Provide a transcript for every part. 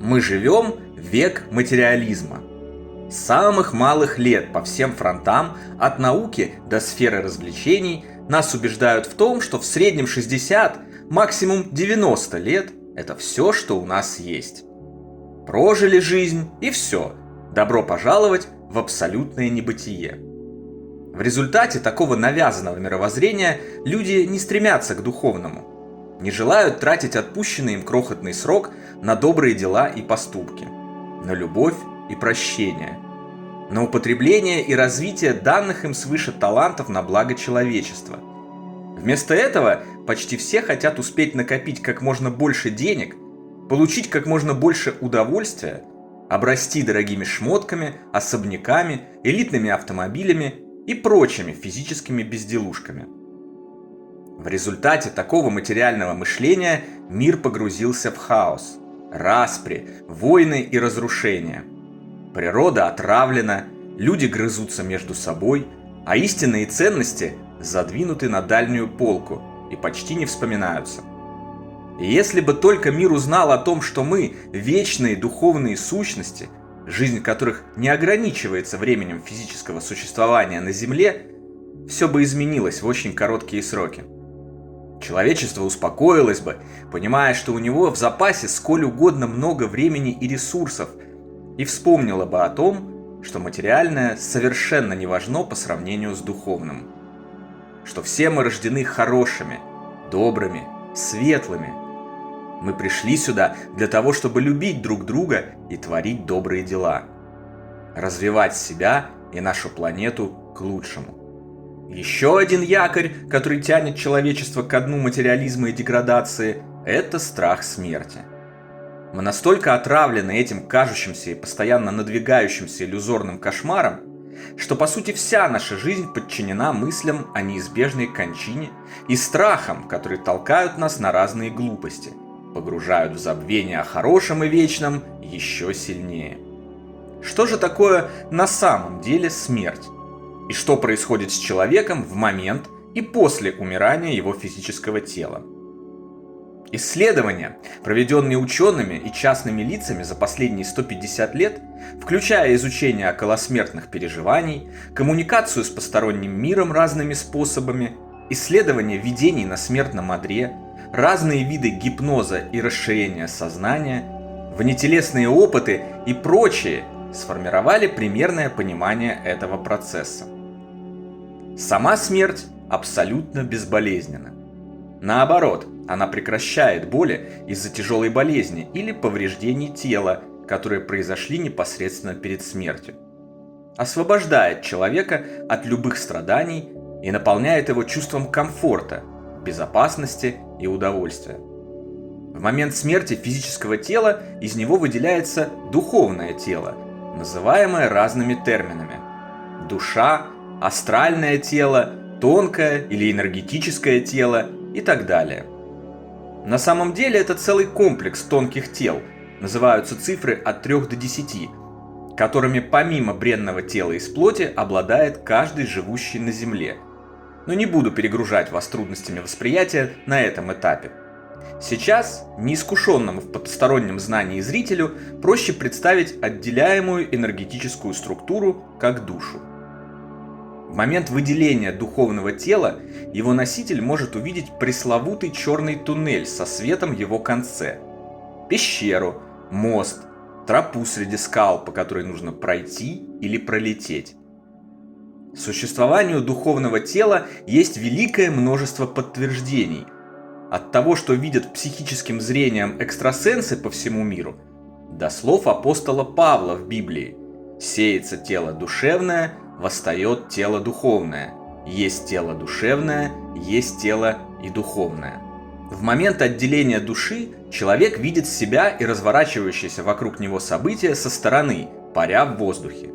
Мы живем в век материализма. С самых малых лет по всем фронтам, от науки до сферы развлечений, нас убеждают в том, что в среднем 60, максимум 90 лет – это все, что у нас есть. Прожили жизнь и все. Добро пожаловать в абсолютное небытие. В результате такого навязанного мировоззрения люди не стремятся к духовному, не желают тратить отпущенный им крохотный срок на добрые дела и поступки, на любовь и прощение, на употребление и развитие данных им свыше талантов на благо человечества. Вместо этого почти все хотят успеть накопить как можно больше денег, получить как можно больше удовольствия, обрасти дорогими шмотками, особняками, элитными автомобилями и прочими физическими безделушками. В результате такого материального мышления мир погрузился в хаос, распри, войны и разрушения. Природа отравлена, люди грызутся между собой, а истинные ценности задвинуты на дальнюю полку и почти не вспоминаются. И если бы только мир узнал о том, что мы – вечные духовные сущности, жизнь которых не ограничивается временем физического существования на Земле, все бы изменилось в очень короткие сроки. Человечество успокоилось бы, понимая, что у него в запасе сколь угодно много времени и ресурсов, и вспомнило бы о том, что материальное совершенно не важно по сравнению с духовным. Что все мы рождены хорошими, добрыми, светлыми. Мы пришли сюда для того, чтобы любить друг друга и творить добрые дела. Развивать себя и нашу планету к лучшему. Еще один якорь, который тянет человечество ко дну материализма и деградации, это страх смерти. Мы настолько отравлены этим кажущимся и постоянно надвигающимся иллюзорным кошмаром, что по сути вся наша жизнь подчинена мыслям о неизбежной кончине и страхам, которые толкают нас на разные глупости, погружают в забвение о хорошем и вечном еще сильнее. Что же такое на самом деле смерть? И что происходит с человеком в момент и после умирания его физического тела? Исследования, проведенные учеными и частными лицами за последние 150 лет, включая изучение околосмертных переживаний, коммуникацию с посторонним миром разными способами, исследование видений на смертном одре, разные виды гипноза и расширения сознания, внетелесные опыты и прочее, сформировали примерное понимание этого процесса. Сама смерть абсолютно безболезненна. Наоборот, она прекращает боли из-за тяжелой болезни или повреждений тела, которые произошли непосредственно перед смертью. Освобождает человека от любых страданий и наполняет его чувством комфорта, безопасности и удовольствия. В момент смерти физического тела из него выделяется духовное тело, называемое разными терминами: душа, астральное тело, тонкое или энергетическое тело и так далее. На самом деле это целый комплекс тонких тел, называются цифры от 3 до 10, которыми помимо бренного тела из плоти обладает каждый живущий на Земле. Но не буду перегружать вас трудностями восприятия на этом этапе. Сейчас неискушенному в потустороннем знании зрителю проще представить отделяемую энергетическую структуру как душу. В момент выделения духовного тела его носитель может увидеть пресловутый черный туннель со светом в его конце, пещеру, мост, тропу среди скал, по которой нужно пройти или пролететь. Существованию духовного тела есть великое множество подтверждений. От того, что видят психическим зрением экстрасенсы по всему миру, до слов апостола Павла в Библии: «Сеется тело душевное, восстает тело духовное. Есть тело душевное, есть тело и духовное». В момент отделения души человек видит себя и разворачивающиеся вокруг него события со стороны, паря в воздухе.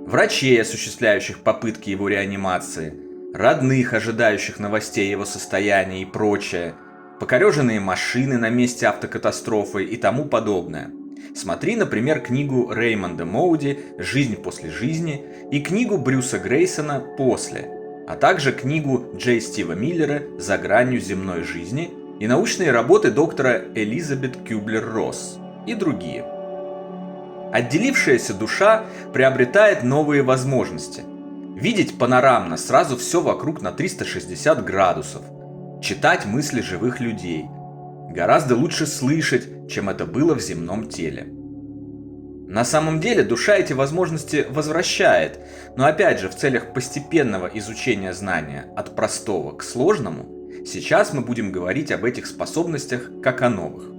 Врачей, осуществляющих попытки его реанимации, родных, ожидающих новостей его состояния и прочее, покореженные машины на месте автокатастрофы и тому подобное. Смотри, например, книгу Реймонда Моуди «Жизнь после жизни» и книгу Брюса Грейсона «После», а также книгу Джей Стива Миллера «За гранью земной жизни» и научные работы доктора Элизабет Кюблер-Росс и другие. Отделившаяся душа приобретает новые возможности. Видеть панорамно сразу все вокруг на 360 градусов. Читать мысли живых людей. Гораздо лучше слышать, чем это было в земном теле. На самом деле душа эти возможности возвращает, но опять же в целях постепенного изучения знания от простого к сложному, сейчас мы будем говорить об этих способностях как о новых.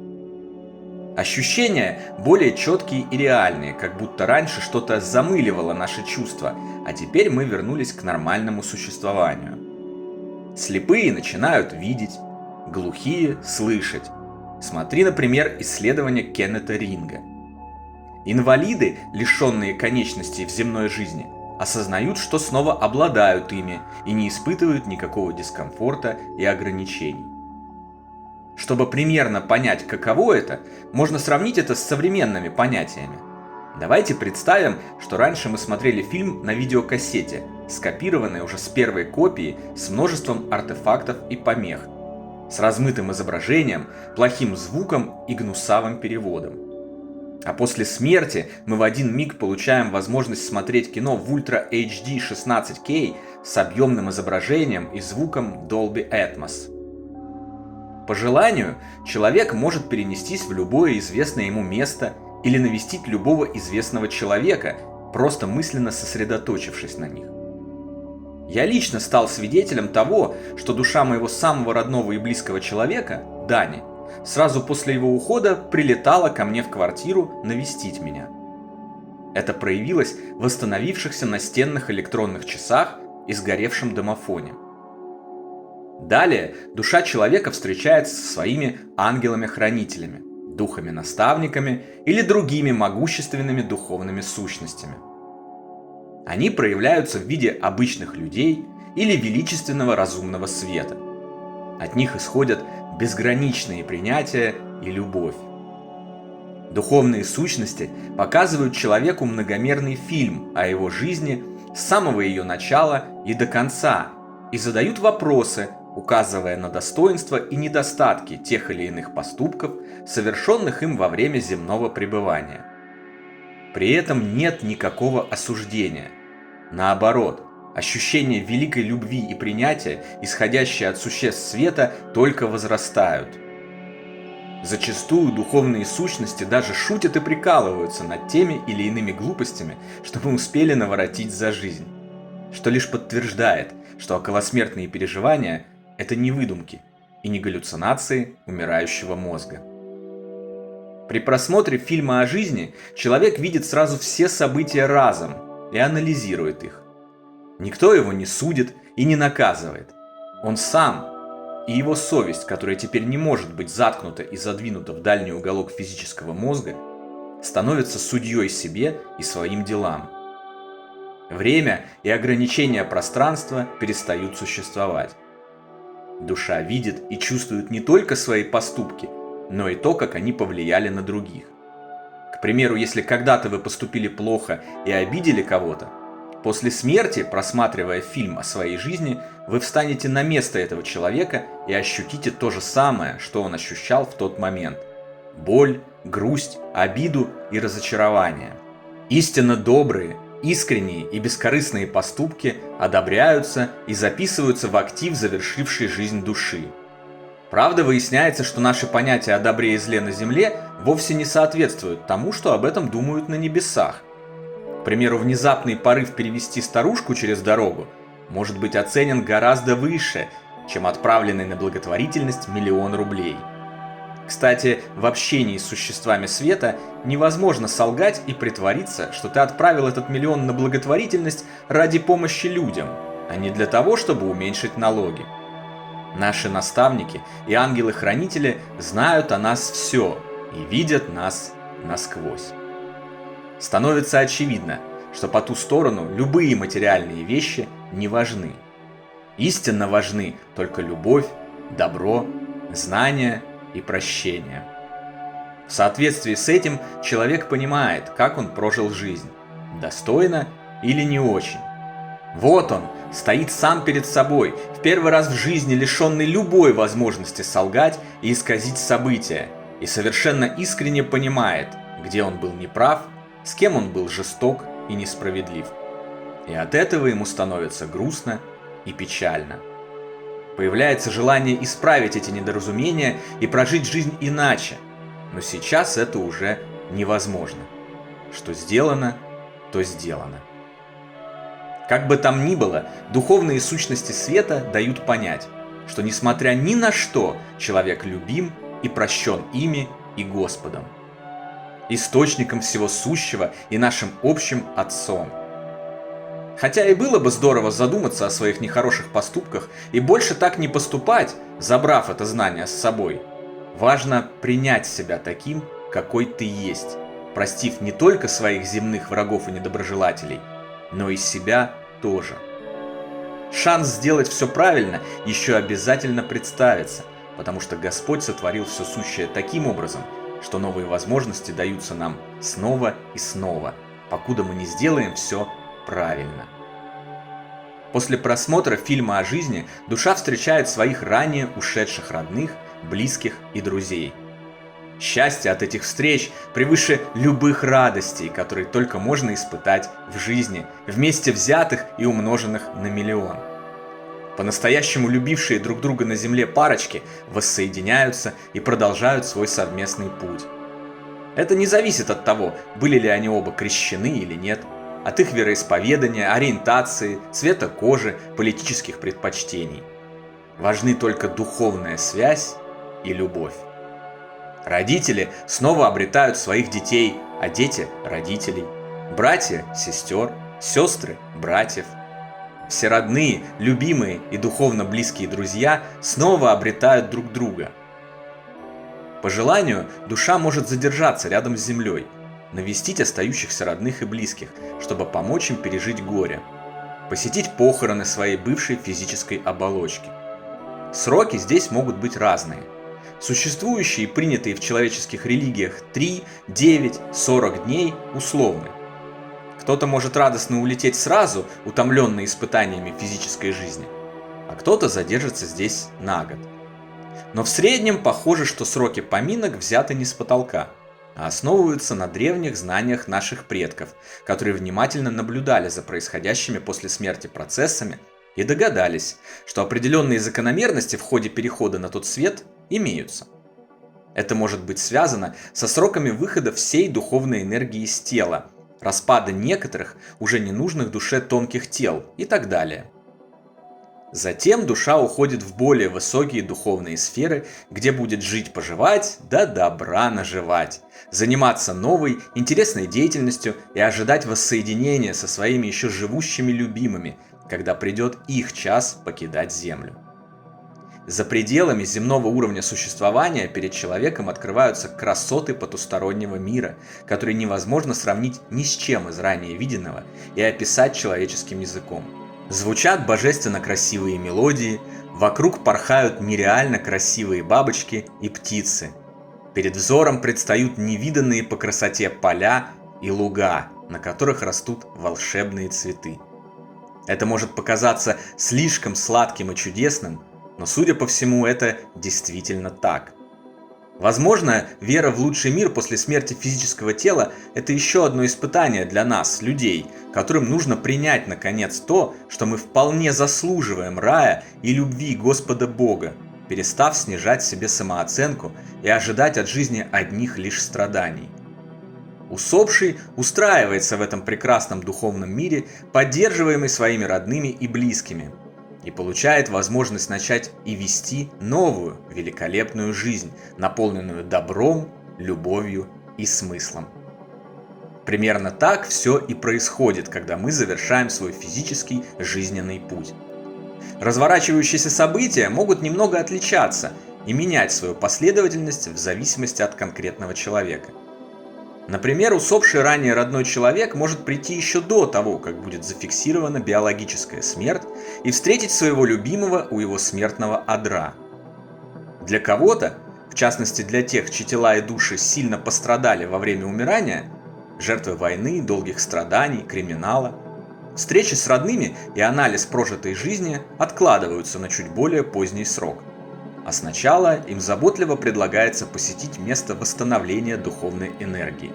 Ощущения более четкие и реальные, как будто раньше что-то замыливало наши чувства, а теперь мы вернулись к нормальному существованию. Слепые начинают видеть, глухие – слышать. Смотри, например, исследование Кеннета Ринга. Инвалиды, лишенные конечностей в земной жизни, осознают, что снова обладают ими и не испытывают никакого дискомфорта и ограничений. Чтобы примерно понять, каково это, можно сравнить это с современными понятиями. Давайте представим, что раньше мы смотрели фильм на видеокассете, скопированной уже с первой копии с множеством артефактов и помех, с размытым изображением, плохим звуком и гнусавым переводом. А после смерти мы в один миг получаем возможность смотреть кино в Ultra HD 16K с объемным изображением и звуком Dolby Atmos. По желанию, человек может перенестись в любое известное ему место или навестить любого известного человека, просто мысленно сосредоточившись на них. Я лично стал свидетелем того, что душа моего самого родного и близкого человека, Дани, сразу после его ухода прилетала ко мне в квартиру навестить меня. Это проявилось в восстановившихся настенных электронных часах и сгоревшем домофоне. Далее душа человека встречается со своими ангелами-хранителями, духами-наставниками или другими могущественными духовными сущностями. Они проявляются в виде обычных людей или величественного разумного света. От них исходят безграничные принятия и любовь. Духовные сущности показывают человеку многомерный фильм о его жизни с самого ее начала и до конца и задают вопросы, указывая на достоинства и недостатки тех или иных поступков, совершенных им во время земного пребывания. При этом нет никакого осуждения. Наоборот, ощущение великой любви и принятия, исходящие от существ света, только возрастают. Зачастую духовные сущности даже шутят и прикалываются над теми или иными глупостями, что мы успели наворотить за жизнь, что лишь подтверждает, что околосмертные переживания – это не выдумки и не галлюцинации умирающего мозга. При просмотре фильма о жизни человек видит сразу все события разом и анализирует их. Никто его не судит и не наказывает. Он сам и его совесть, которая теперь не может быть заткнута и задвинута в дальний уголок физического мозга, становятся судьей себе и своим делам. Время и ограничения пространства перестают существовать. Душа видит и чувствует не только свои поступки, но и то, как они повлияли на других. К примеру, если когда-то вы поступили плохо и обидели кого-то, после смерти, просматривая фильм о своей жизни, вы встанете на место этого человека и ощутите то же самое, что он ощущал в тот момент. Боль, грусть, обиду и разочарование. Истинно добрые, искренние и бескорыстные поступки одобряются и записываются в актив завершившей жизнь души. Правда, выясняется, что наши понятия о добре и зле на земле вовсе не соответствуют тому, что об этом думают на небесах. К примеру, внезапный порыв перевести старушку через дорогу может быть оценен гораздо выше, чем отправленный на благотворительность 1 000 000 рублей. Кстати, в общении с существами света невозможно солгать и притвориться, что ты отправил этот 1 000 000 на благотворительность ради помощи людям, а не для того, чтобы уменьшить налоги. Наши наставники и ангелы-хранители знают о нас все и видят нас насквозь. Становится очевидно, что по ту сторону любые материальные вещи не важны. Истинно важны только любовь, добро, знание и прощение. В соответствии с этим человек понимает, как он прожил жизнь, достойно или не очень. Вот он, стоит сам перед собой, в первый раз в жизни лишенный любой возможности солгать и исказить события, и совершенно искренне понимает, где он был неправ, с кем он был жесток и несправедлив. И от этого ему становится грустно и печально. Появляется желание исправить эти недоразумения и прожить жизнь иначе, но сейчас это уже невозможно. Что сделано, то сделано. Как бы там ни было, духовные сущности света дают понять, что несмотря ни на что, человек любим и прощен ими и Господом, источником всего сущего и нашим общим Отцом. Хотя и было бы здорово задуматься о своих нехороших поступках и больше так не поступать, забрав это знание с собой, важно принять себя таким, какой ты есть, простив не только своих земных врагов и недоброжелателей, но и себя тоже. Шанс сделать все правильно еще обязательно представится, потому что Господь сотворил все сущее таким образом, что новые возможности даются нам снова и снова, покуда мы не сделаем все правильно. После просмотра фильма о жизни душа встречает своих ранее ушедших родных, близких и друзей. Счастье от этих встреч превыше любых радостей, которые только можно испытать в жизни, вместе взятых и умноженных на миллион. По-настоящему любившие друг друга на земле парочки воссоединяются и продолжают свой совместный путь. Это не зависит от того, были ли они оба крещены или нет, от их вероисповедания, ориентации, цвета кожи, политических предпочтений. Важны только духовная связь и любовь. Родители снова обретают своих детей, а дети – родителей. Братья – сестер, сестры – братьев. Все родные, любимые и духовно близкие друзья снова обретают друг друга. По желанию, душа может задержаться рядом с землей, навестить остающихся родных и близких, чтобы помочь им пережить горе, посетить похороны своей бывшей физической оболочки. Сроки здесь могут быть разные. Существующие и принятые в человеческих религиях 3, 9, 40 дней условны. Кто-то может радостно улететь сразу, утомленный испытаниями физической жизни, а кто-то задержится здесь на год. Но в среднем похоже, что сроки поминок взяты не с потолка, а основываются на древних знаниях наших предков, которые внимательно наблюдали за происходящими после смерти процессами и догадались, что определенные закономерности в ходе перехода на тот свет имеются. Это может быть связано со сроками выхода всей духовной энергии из тела, распада некоторых уже ненужных душе тонких тел и так далее. Затем душа уходит в более высокие духовные сферы, где будет жить-поживать, да добра наживать, заниматься новой, интересной деятельностью и ожидать воссоединения со своими еще живущими любимыми, когда придет их час покидать землю. За пределами земного уровня существования перед человеком открываются красоты потустороннего мира, которые невозможно сравнить ни с чем из ранее виденного и описать человеческим языком. Звучат божественно красивые мелодии, вокруг порхают нереально красивые бабочки и птицы. Перед взором предстают невиданные по красоте поля и луга, на которых растут волшебные цветы. Это может показаться слишком сладким и чудесным, но, судя по всему, это действительно так. Возможно, вера в лучший мир после смерти физического тела – это еще одно испытание для нас, людей, которым нужно принять, наконец, то, что мы вполне заслуживаем рая и любви Господа Бога, перестав снижать себе самооценку и ожидать от жизни одних лишь страданий. Усопший устраивается в этом прекрасном духовном мире, поддерживаемый своими родными и близкими, и получает возможность начать и вести новую, великолепную жизнь, наполненную добром, любовью и смыслом. Примерно так все и происходит, когда мы завершаем свой физический жизненный путь. Разворачивающиеся события могут немного отличаться и менять свою последовательность в зависимости от конкретного человека. Например, усопший ранее родной человек может прийти еще до того, как будет зафиксирована биологическая смерть, и встретить своего любимого у его смертного одра. Для кого-то, в частности для тех, чьи тела и души сильно пострадали во время умирания, жертвы войны, долгих страданий, криминала, встречи с родными и анализ прожитой жизни откладываются на чуть более поздний срок. А сначала им заботливо предлагается посетить место восстановления духовной энергии.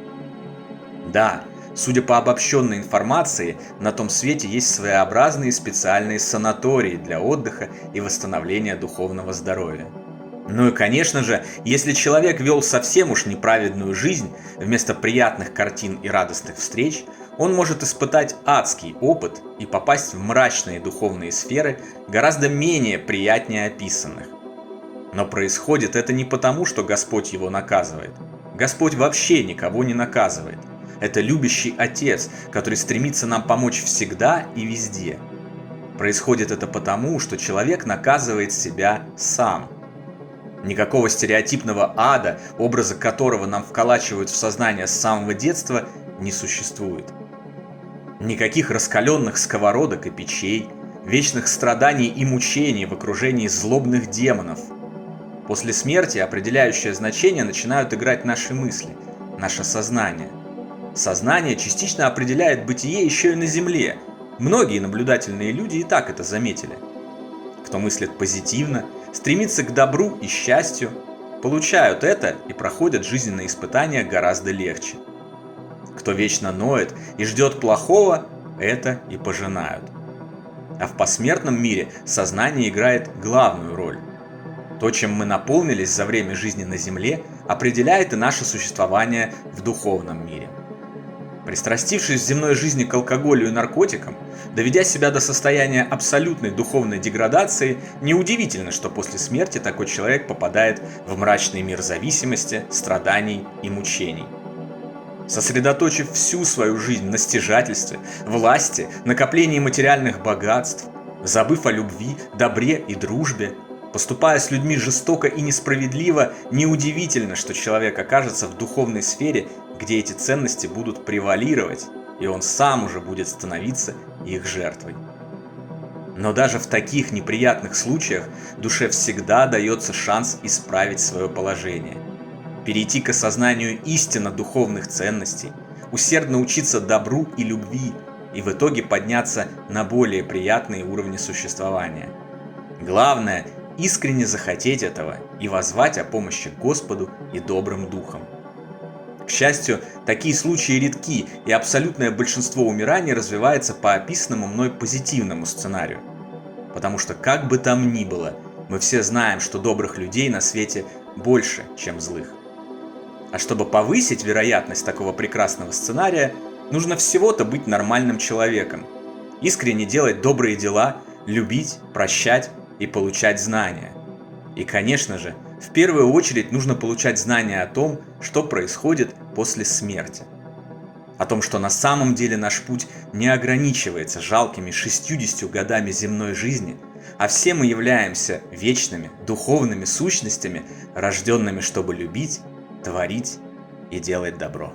Да, Судя по обобщенной информации, на том свете есть своеобразные специальные санатории для отдыха и восстановления духовного здоровья. Ну и конечно же, если человек вел совсем уж неправедную жизнь, вместо приятных картин и радостных встреч, он может испытать адский опыт и попасть в мрачные духовные сферы, гораздо менее приятнее описанных. Но происходит это не потому, что Господь его наказывает. Господь вообще никого не наказывает. Это любящий Отец, который стремится нам помочь всегда и везде. Происходит это потому, что человек наказывает себя сам. Никакого стереотипного ада, образа которого нам вколачивают в сознание с самого детства, не существует. Никаких раскаленных сковородок и печей, вечных страданий и мучений в окружении злобных демонов. После смерти определяющее значение начинают играть наши мысли, наше сознание. Сознание частично определяет бытие еще и на Земле. Многие наблюдательные люди и так это заметили. Кто мыслит позитивно, стремится к добру и счастью, получают это и проходят жизненные испытания гораздо легче. Кто вечно ноет и ждет плохого, это и пожинают. А в посмертном мире сознание играет главную роль. То, чем мы наполнились за время жизни на Земле, определяет и наше существование в духовном мире. Пристрастившись в земной жизни к алкоголю и наркотикам, доведя себя до состояния абсолютной духовной деградации, неудивительно, что после смерти такой человек попадает в мрачный мир зависимости, страданий и мучений. Сосредоточив всю свою жизнь на стяжательстве, власти, накоплении материальных богатств, забыв о любви, добре и дружбе, поступая с людьми жестоко и несправедливо, неудивительно, что человек окажется в духовной сфере, где эти ценности будут превалировать, и он сам уже будет становиться их жертвой. Но даже в таких неприятных случаях душе всегда дается шанс исправить свое положение, перейти к осознанию истинно духовных ценностей, усердно учиться добру и любви и в итоге подняться на более приятные уровни существования. Главное – искренне захотеть этого и воззвать о помощи к Господу и добрым духам. К счастью, такие случаи редки, и абсолютное большинство умираний развивается по описанному мной позитивному сценарию. Потому что, как бы там ни было, мы все знаем, что добрых людей на свете больше, чем злых. А чтобы повысить вероятность такого прекрасного сценария, нужно всего-то быть нормальным человеком, искренне делать добрые дела, любить, прощать и получать знания. И, конечно же, в первую очередь нужно получать знания о том, что происходит после смерти. О том, что на самом деле наш путь не ограничивается жалкими 60 годами земной жизни, а все мы являемся вечными, духовными сущностями, рожденными, чтобы любить, творить и делать добро.